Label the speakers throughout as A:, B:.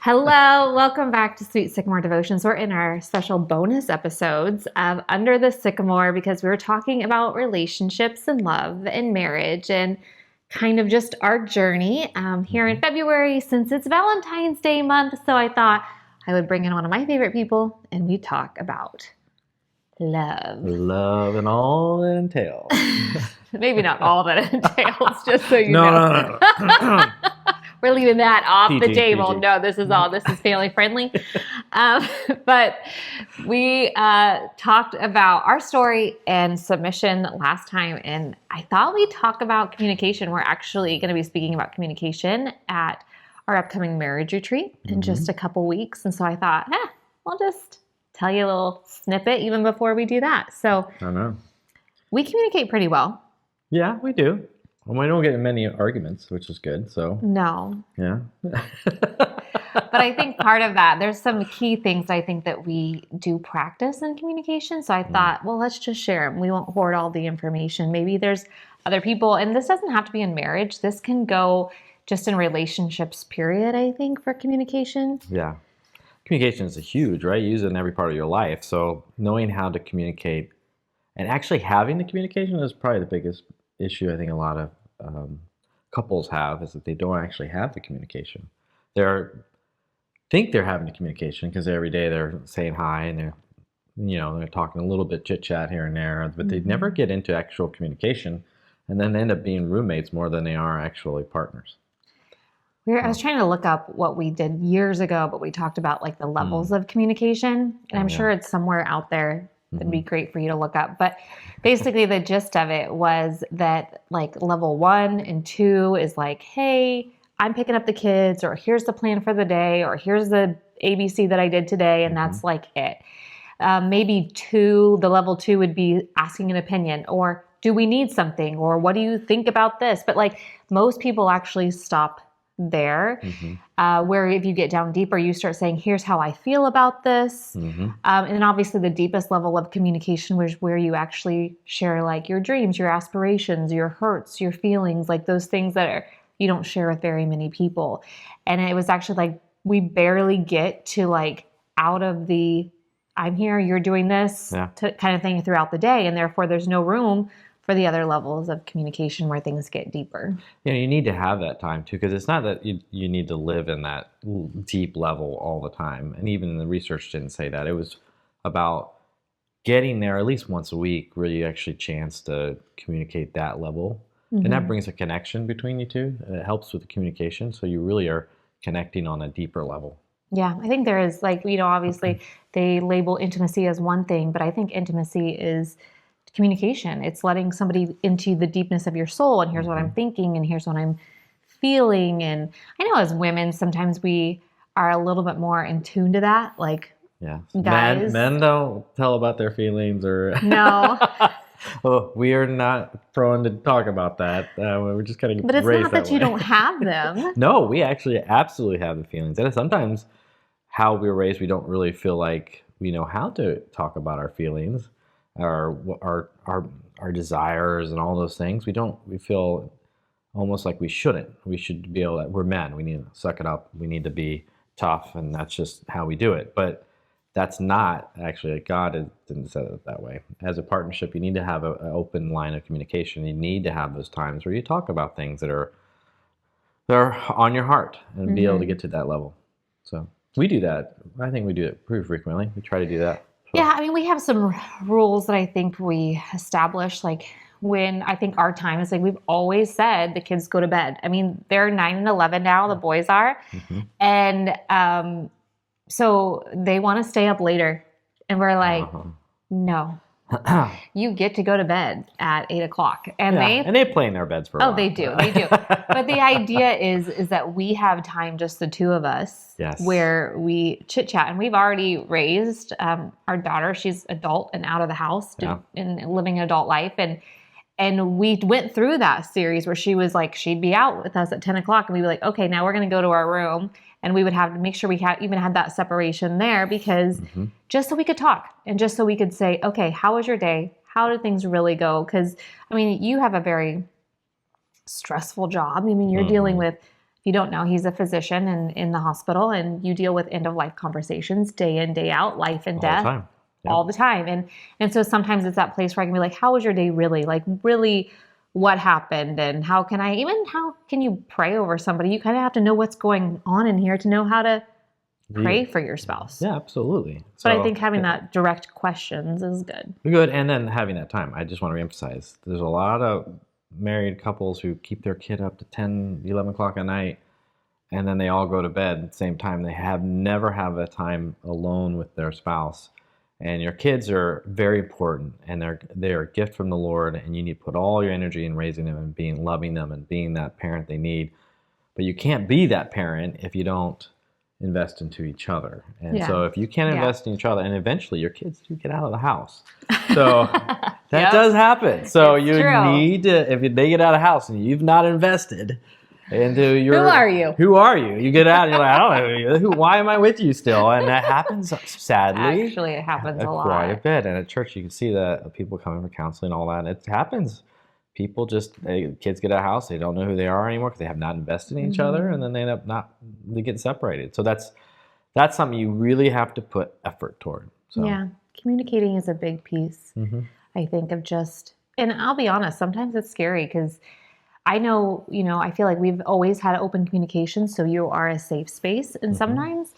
A: Hello, welcome back to Sweet Sycamore Devotions. We're in our special bonus episodes of Under the Sycamore because we were talking about relationships and love and marriage and kind of just our journey here in February since it's Valentine's Day month. So I thought I would bring in one of my favorite people and we talk about love.
B: Love and all that entails.
A: Maybe not all that it entails, just so you know.
B: No.
A: We're leaving that off the
B: PG,
A: table.
B: PG.
A: No, this is family friendly. But we talked about our story and submission last time, and I thought we'd talk about communication. We're actually going to be speaking about communication at our upcoming marriage retreat in just a couple weeks. And so I thought, I'll just tell you a little snippet even before we do that. So
B: I know.
A: we communicate pretty well.
B: Yeah, we do. Well, we don't get in many arguments, which is good. So
A: No.
B: yeah.
A: But I think part of that, there's some key things I think that we do practice in communication. So I thought, well, let's just share them. We won't hoard all the information. Maybe there's other people, and this doesn't have to be in marriage. This can go just in relationships, period, I think, for communication.
B: Yeah. Communication is huge, right? You use it in every part of your life. So knowing how to communicate and actually having the communication is probably the biggest issue I think a lot of couples have, is that they don't actually have the communication. Think they're having the communication because every day they're saying hi and they're talking a little bit chit chat here and there, but they never get into actual communication, and then they end up being roommates more than they are actually partners.
A: I was trying to look up what we did years ago, but we talked about like the levels of communication, and I'm sure it's somewhere out there. It'd be great for you to look up. But basically the gist of it was that like level 1 and 2 is like, hey, I'm picking up the kids, or here's the plan for the day, or here's the ABC that I did today. And that's like it. Maybe the level 2 would be asking an opinion, or do we need something? Or what do you think about this? But like most people actually stop there, where if you get down deeper, you start saying, here's how I feel about this. And then obviously the deepest level of communication was where you actually share like your dreams, your aspirations, your hurts, your feelings, like those things that you don't share with very many people. And it was actually like, we barely get to like out of the, I'm here, you're doing this kind of thing throughout the day. And therefore there's no room for the other levels of communication where things get deeper.
B: Yeah, you need to have that time too, because it's not that you need to live in that deep level all the time. And even the research didn't say that. It was about getting there at least once a week where you actually chance to communicate that level. And that brings a connection between you two. And it helps with the communication. So you really are connecting on a deeper level.
A: Yeah, I think there is like, obviously they label intimacy as one thing, but I think intimacy is communication. It's letting somebody into the deepness of your soul, and here's what I'm thinking, and here's what I'm feeling. And I know as women, sometimes we are a little bit more in tune to that. Like, guys,
B: men don't tell about their feelings or
A: no.
B: Well, we are not prone to talk about that. We're just kind of
A: But it's
B: raised
A: not that you
B: way.
A: don't have them.
B: No, we actually absolutely have the feelings, and sometimes how we were raised, we don't really feel like we know how to talk about our feelings. Our desires and all those things. We feel almost like we shouldn't. We should be able to, we're men. We need to suck it up. We need to be tough, and that's just how we do it. But that's not actually, God didn't set it that way. As a partnership, you need to have an open line of communication. You need to have those times where you talk about things that are on your heart and be able to get to that level. So we do that. I think we do it pretty frequently. We try to do that.
A: Yeah, I mean, we have some rules that I think we establish, like when I think our time is like, we've always said the kids go to bed. I mean, they're 9 and 11 now, the boys are. And so they want to stay up later. And we're like, no, you get to go to bed at 8 o'clock. And
B: they play in their beds for a while.
A: They do. But the idea is that we have time, just the two of us, where we chit chat. And we've already raised our daughter. She's adult and out of the house and living an adult life. And we went through that series where she was like, she'd be out with us at 10 o'clock and we'd be like, okay, now we're going to go to our room. And we would have to make sure we even had that separation there, because just so we could talk and just so we could say, okay, how was your day? How did things really go? Because, I mean, you have a very stressful job. I mean, you're dealing with you don't know, he's a physician in the hospital, and you deal with end of life conversations day in, day out, life and death.
B: All the time. Yep.
A: All the time. And so sometimes it's that place where I can be like, how was your day really? Like, really, what happened? And how can you pray over somebody? You kind of have to know what's going on in here to know how to pray for your spouse.
B: Yeah, absolutely.
A: But I think having that direct questions is good.
B: Good. And then having that time. I just want to reemphasize, there's a lot of married couples who keep their kid up to 10, 11 o'clock at night, and then they all go to bed at the same time. They never have a time alone with their spouse. And your kids are very important, and they're a gift from the Lord, and you need to put all your energy in raising them and loving them and being that parent they need. But you can't be that parent if you don't invest into each other. And so if you can't invest in each other, and eventually your kids do get out of the house. So that does happen. So
A: it's
B: you
A: true.
B: need to, if they get out of the house and you've not invested into your...
A: Who are you?
B: Who are you? You get out and you're like, I don't know, why am I with you still? And that happens, sadly.
A: Actually, it happens a lot.
B: Quite a bit. And at church, you can see that people coming for counseling and all that. And it happens. People kids get out of the house, they don't know who they are anymore because they have not invested in each other, and then they end up they get separated. So that's something you really have to put effort toward. So.
A: Yeah, communicating is a big piece, I think, of just, and I'll be honest, sometimes it's scary because I know, I feel like we've always had open communication, so you are a safe space, and sometimes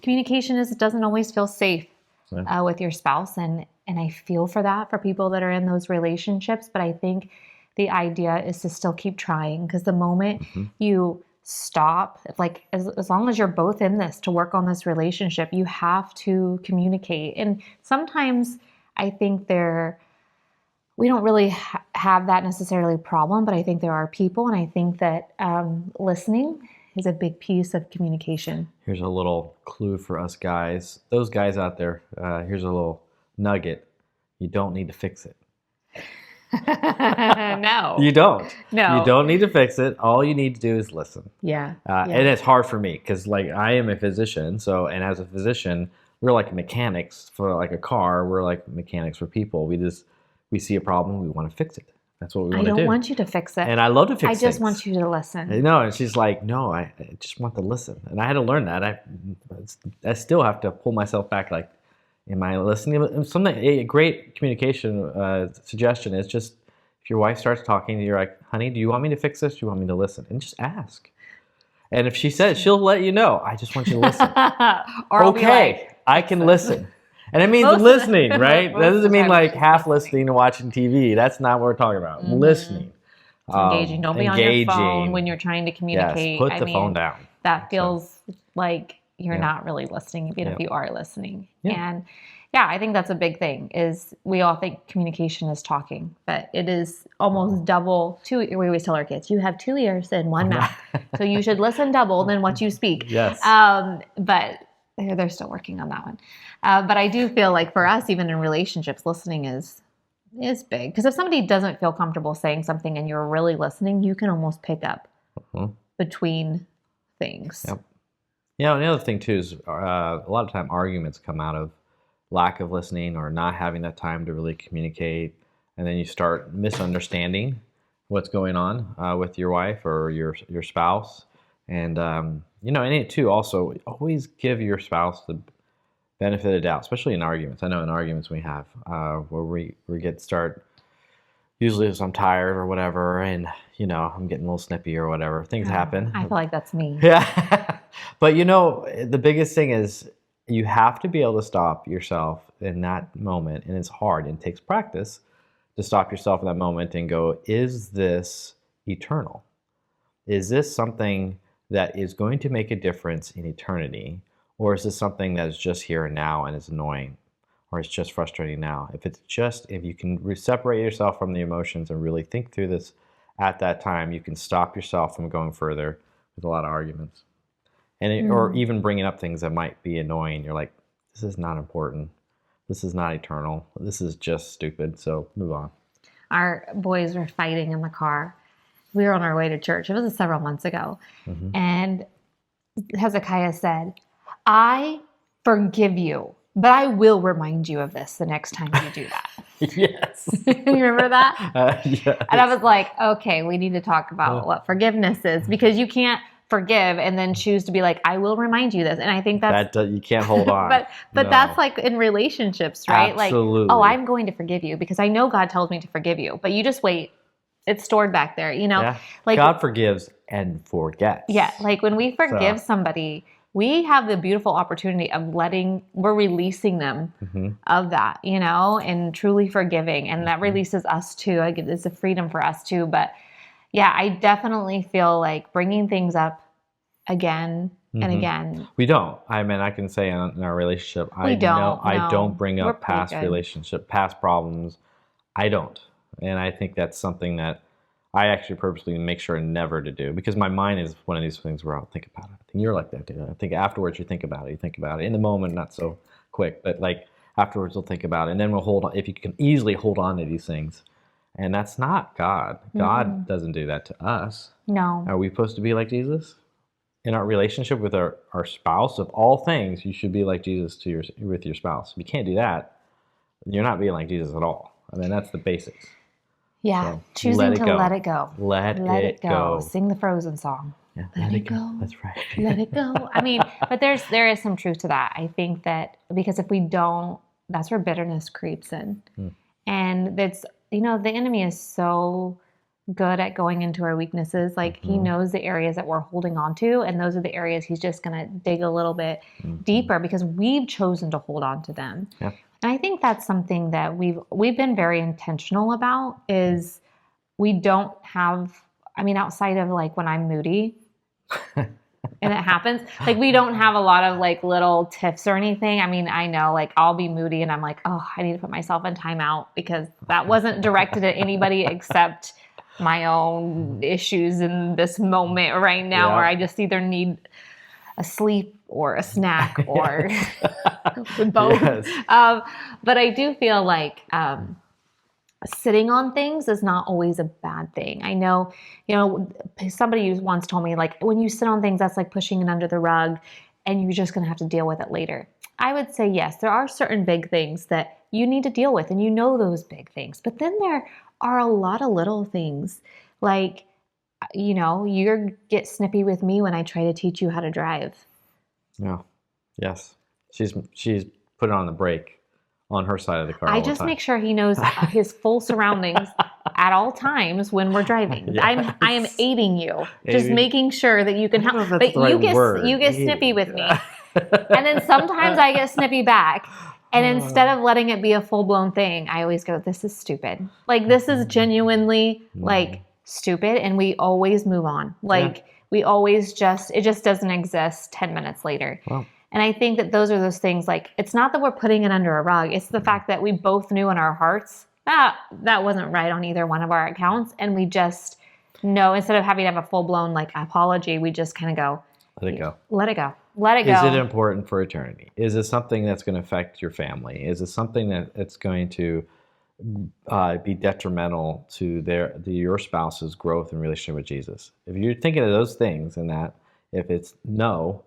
A: communication doesn't always feel safe with your spouse, and I feel for that for people that are in those relationships, but I think the idea is to still keep trying, because the moment you stop, like as long as you're both in this to work on this relationship, you have to communicate. And sometimes I think we don't really have that necessarily problem, but I think there are people, and I think that listening is a big piece of communication. Here's
B: a little clue for us guys. Those guys out there, here's a little nugget. You don't need to fix it.
A: No.
B: You don't.
A: No.
B: You don't need to fix it. All you need to do is listen.
A: Yeah.
B: And it's hard for me because, like, I am a physician. So, and as a physician, we're like mechanics for like a car. We're like mechanics for people. We see a problem, we want to fix it. That's what we want to do.
A: I don't want you to fix it.
B: And I love to fix it.
A: I just want you to listen.
B: No, and she's like, no, I just want to listen. And I had to learn that. I still have to pull myself back, like, am I listening? A great communication suggestion is just, if your wife starts talking, you're like, honey, do you want me to fix this? Do you want me to listen? And just ask. And if she says, she'll let you know. I just want you to listen.
A: Or
B: okay, like, I can listen. And it means listening, right? That doesn't mean like half listening and watching TV. That's not what we're talking about. Listening.
A: It's engaging. Don't be on your phone when you're trying to communicate.
B: Yes, put the phone down.
A: That feels like you're not really listening, even if you are listening. Yeah. And I think that's a big thing, is we all think communication is talking, but it is almost double. We always tell our kids, you have 2 ears and 1 mouth. So you should listen double than what you speak.
B: Yes.
A: But they're still working on that one. But I do feel like for us, even in relationships, listening is big. Because if somebody doesn't feel comfortable saying something and you're really listening, you can almost pick up between things.
B: Yep. Yeah, and the other thing too is a lot of time arguments come out of lack of listening or not having that time to really communicate, and then you start misunderstanding what's going on with your wife or your spouse. And and it too, also always give your spouse the benefit of the doubt, especially in arguments. I know in arguments we have where we start, usually if I'm tired or whatever, and I'm getting a little snippy or whatever, things happen.
A: I feel like that's me.
B: Yeah. But the biggest thing is you have to be able to stop yourself in that moment, and it's hard and it takes practice to stop yourself in that moment and go, is this eternal? Is this something that is going to make a difference in eternity? Or is this something that is just here and now and is annoying? Or it's just frustrating now? If you can separate yourself from the emotions and really think through this at that time, you can stop yourself from going further with a lot of arguments. And or even bringing up things that might be annoying. You're like, this is not important. This is not eternal. This is just stupid. So move on.
A: Our boys were fighting in the car. We were on our way to church. It was several months ago. And Hezekiah said, I forgive you, but I will remind you of this the next time you do that.
B: Yes.
A: You remember that?
B: Yes.
A: And I was like, okay, we need to talk about what forgiveness is, because you can't forgive and then choose to be like, I will remind you this. And I think that's
B: you can't hold on.
A: but
B: No.
A: that's like in relationships, right?
B: Absolutely.
A: Like, oh, I'm going to forgive you because I know God tells me to forgive you, but you just wait. It's stored back there,
B: Yeah.
A: like
B: God forgives and forgets.
A: Yeah. Like when we forgive somebody, we have the beautiful opportunity of we're releasing them of that, and truly forgiving. And that releases us too. Like it's a freedom for us too. But yeah, I definitely feel like bringing things up again and again.
B: We don't. I mean, I can say in our relationship, I don't bring up past past problems. I don't. And I think that's something that I actually purposely make sure never to do, because my mind is one of these things where I'll think about it. I think you're like that, dude. I think afterwards you think about it. In the moment, not so quick, but like afterwards we'll think about it. And then we'll hold on. If you can easily hold on to these things. And that's not God. God doesn't do that to us.
A: No.
B: Are we supposed to be like Jesus? In our relationship with our spouse, of all things, you should be like Jesus with your spouse. If you can't do that, you're not being like Jesus at all. I mean, that's the basics.
A: Yeah,
B: So,
A: choosing to let it go.
B: Let it go.
A: Sing the Frozen song.
B: Yeah,
A: let it go.
B: That's right.
A: Let it go. I mean, but there is some truth to that. I think that because if we don't, that's where bitterness creeps in. And it's, the enemy is so good at going into our weaknesses. Like he knows the areas that we're holding on to, and those are the areas he's just going to dig a little bit deeper because we've chosen to hold on to them.
B: Yeah.
A: And I think that's something that we've been very intentional about is we don't have, outside of like when I'm moody and it happens, like we don't have a lot of like little tips or anything. I mean, I know like I'll be moody and I'm like, oh, I need to put myself in timeout because that wasn't directed at anybody except my own issues in this moment right now, where I just either need a sleep or a snack or both. Yes. But I do feel like sitting on things is not always a bad thing. I know, somebody once told me like when you sit on things, that's like pushing it under the rug and you're just going to have to deal with it later. I would say yes, there are certain big things that you need to deal with and those big things. But then there are a lot of little things like, you get snippy with me when I try to teach you how to drive.
B: Yeah. Yes. She's put it on the brake on her side of the car.
A: I just make sure he knows his full surroundings at all times when we're driving. Yes. I am aiding you, just making sure that you can help. But you get snippy with me, and then sometimes I get snippy back. And instead of letting it be a full-blown thing, I always go, this is stupid. Like, this is genuinely, like, stupid. And we always move on. Like, we always it just doesn't exist 10 minutes later. Wow. And I think that those are those things, like, it's not that we're putting it under a rug. It's the fact that we both knew in our hearts that wasn't right on either one of our accounts. And we just know, instead of having to have a full-blown, like, apology, we just kind of go,
B: let it go.
A: Let it go. Let it go.
B: Is it important for eternity? Is it something that's going to affect your family? Is it something that's going to be detrimental to your spouse's growth and relationship with Jesus? If you're thinking of those things and that, if it's no,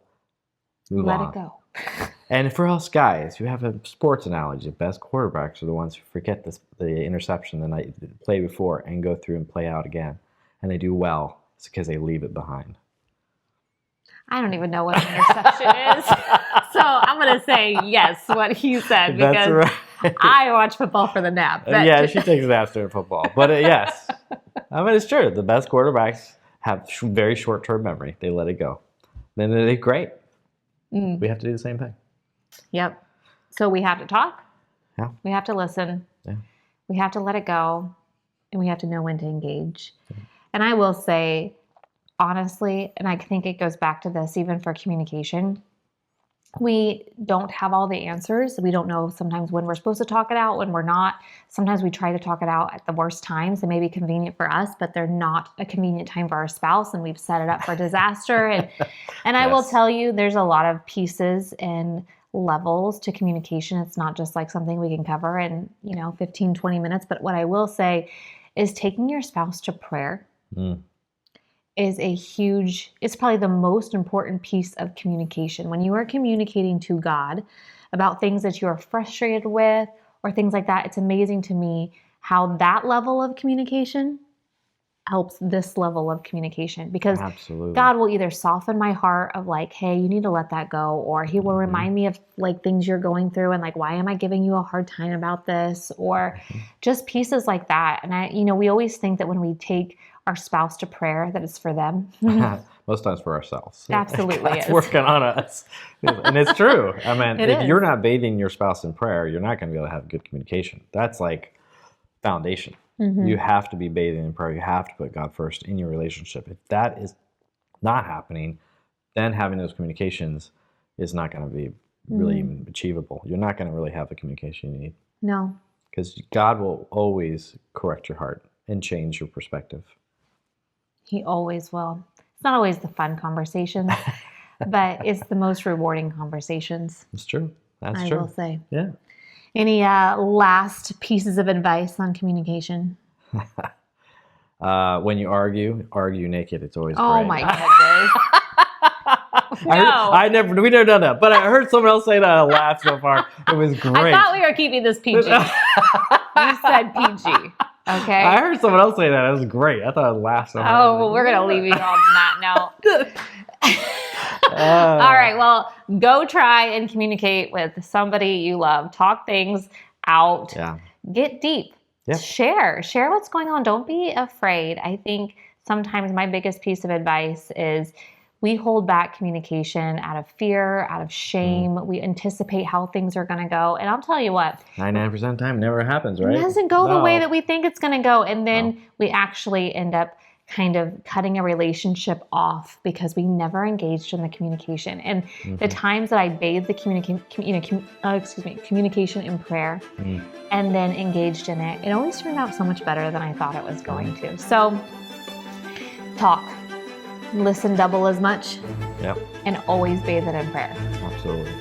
B: move on.
A: Let it go.
B: And for us guys, you have a sports analogy. The best quarterbacks are the ones who forget the interception the night they play before and go through and play out again. And they do well. It's because they leave it behind.
A: I don't even know what an interception is. So I'm going to say yes, what he said, because I watch football for the nap.
B: Yeah, she takes naps during football. But yes, I mean, it's true. The best quarterbacks have very short-term memory. They let it go. Then they're great. We have to do the same thing.
A: Yep. So we have to talk.
B: Yeah.
A: We have to listen.
B: Yeah.
A: We have to let it go. And we have to know when to engage. Yeah. And I will say, honestly, and I think it goes back to this even for communication, we don't have all the answers. We don't know sometimes when we're supposed to talk it out, when we're not. Sometimes we try to talk it out at the worst times. They may be convenient for us, but they're not a convenient time for our spouse, and we've set it up for disaster. And I will tell you, there's a lot of pieces and levels to communication. It's not just like something we can cover in 15, 20 minutes. But what I will say is taking your spouse to prayer is it's probably the most important piece of communication. When you are communicating to God about things that you are frustrated with or things like that, it's amazing to me how that level of communication helps this level of communication, because
B: Absolutely.
A: God will either soften my heart of like, hey, you need to let that go, or he will remind me of like things you're going through and like, why am I giving you a hard time about this? Or just pieces like that. And we always think that when we take our spouse to prayer that it's for them.
B: Most times for ourselves.
A: Absolutely
B: God's
A: is.
B: working on us. And it's true. I mean,
A: It
B: if
A: is.
B: you're not bathing your spouse in prayer, you're not going to be able to have good communication. That's like foundation. You have to be bathing in prayer. You have to put God first in your relationship. If that is not happening, then having those communications is not going to be really even achievable. You're not going to really have the communication you need.
A: No.
B: Because God will always correct your heart and change your perspective.
A: He always will. It's not always the fun conversations, but it's the most rewarding conversations.
B: It's true. That's
A: I
B: true.
A: will say.
B: Yeah.
A: Any last pieces of advice on communication?
B: When you argue naked. It's always
A: Oh
B: great.
A: my goodness. No.
B: We never done that, but I heard someone else say that. I laughed so far. It was great.
A: I thought we were keeping this PG. You said PG. Okay.
B: I heard someone else say that. It was great. I thought I laughed so hard.
A: Oh, well, we're going to leave you on that note. All right. Well, go try and communicate with somebody you love. Talk things out.
B: Yeah.
A: Get deep.
B: Yeah.
A: Share what's going on. Don't be afraid. I think sometimes my biggest piece of advice is we hold back communication out of fear, out of shame. We anticipate how things are going to go. And I'll tell you what,
B: 99% of the time never happens, right?
A: it doesn't go the
B: No.
A: way that we think it's going to go. And then we actually end up kind of cutting a relationship off because we never engaged in the communication. And the times that I bathed the communication in prayer and then engaged in it, it always turned out so much better than I thought it was going to. So talk, listen double as much,
B: Yep.
A: and always bathe it in prayer.
B: Absolutely.